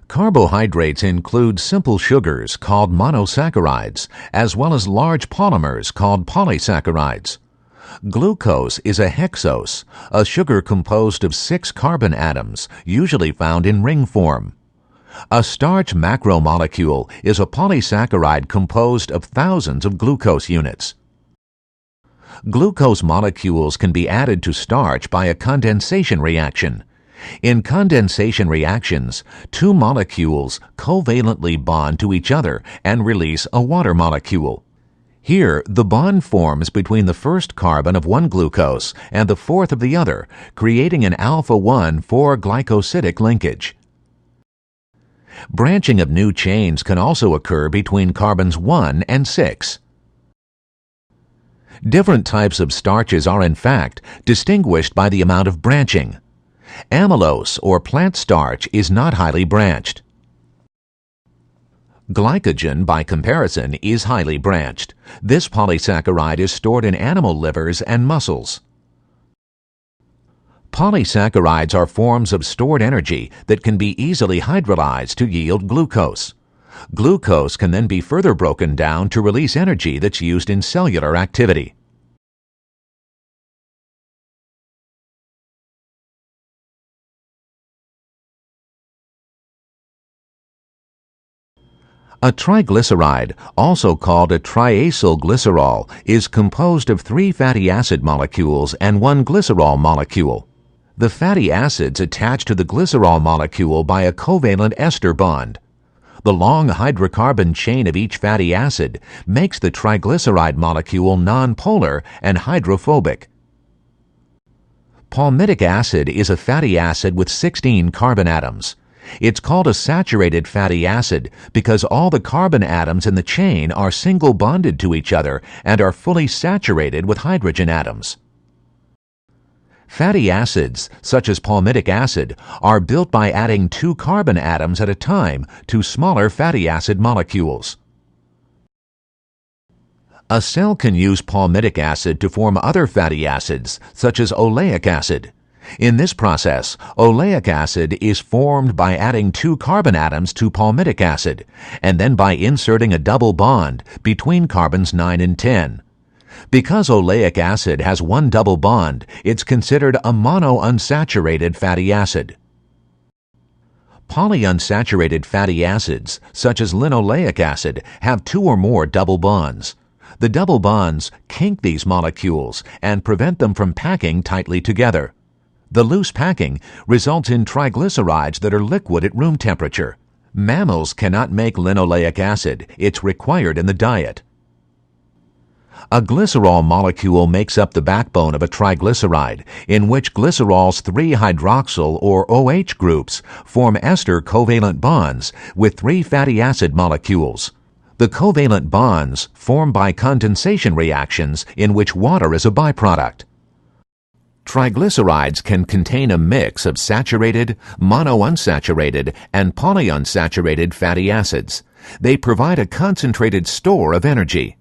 Carbohydrates include simple sugars called monosaccharides, as well as large polymers called polysaccharides. Glucose is a hexose, a sugar composed of 6 carbon atoms, usually found in ring form. A starch macromolecule is a polysaccharide composed of thousands of glucose units. Glucose molecules can be added to starch by a condensation reaction. In condensation reactions, 2 molecules covalently bond to each other and release a water molecule. Here, the bond forms between the first carbon of one glucose and the fourth of the other, creating an alpha-1 4-glycosidic linkage. Branching of new chains can also occur between carbons 1 and 6. Different types of starches are, in fact, distinguished by the amount of branching. Amylose, or plant starch, is not highly branched. Glycogen, by comparison, is highly branched. This polysaccharide is stored in animal livers and muscles. Polysaccharides are forms of stored energy that can be easily hydrolyzed to yield glucose. Glucose can then be further broken down to release energy that's used in cellular activity. A triglyceride, also called a triacylglycerol, is composed of 3 fatty acid molecules and 1 glycerol molecule. The fatty acids attach to the glycerol molecule by a covalent ester bond. The long hydrocarbon chain of each fatty acid makes the triglyceride molecule nonpolar and hydrophobic. Palmitic acid is a fatty acid with 16 carbon atoms. It's called a saturated fatty acid because all the carbon atoms in the chain are single bonded to each other and are fully saturated with hydrogen atoms. Fatty acids, such as palmitic acid, are built by adding 2 carbon atoms at a time to smaller fatty acid molecules. A cell can use palmitic acid to form other fatty acids, such as oleic acid. In this process, oleic acid is formed by adding 2 carbon atoms to palmitic acid, and then by inserting a double bond between carbons 9 and 10. Because oleic acid has 1 double bond, it's considered a monounsaturated fatty acid. Polyunsaturated fatty acids, such as linoleic acid, have 2 or more double bonds. The double bonds kink these molecules and prevent them from packing tightly together. The loose packing results in triglycerides that are liquid at room temperature. Mammals cannot make linoleic acid. It's required in the diet. A glycerol molecule makes up the backbone of a triglyceride, in which glycerol's 3-hydroxyl or OH groups form ester covalent bonds with 3 fatty acid molecules. The covalent bonds form by condensation reactions in which water is a byproduct. Triglycerides can contain a mix of saturated, monounsaturated, and polyunsaturated fatty acids. They provide a concentrated store of energy.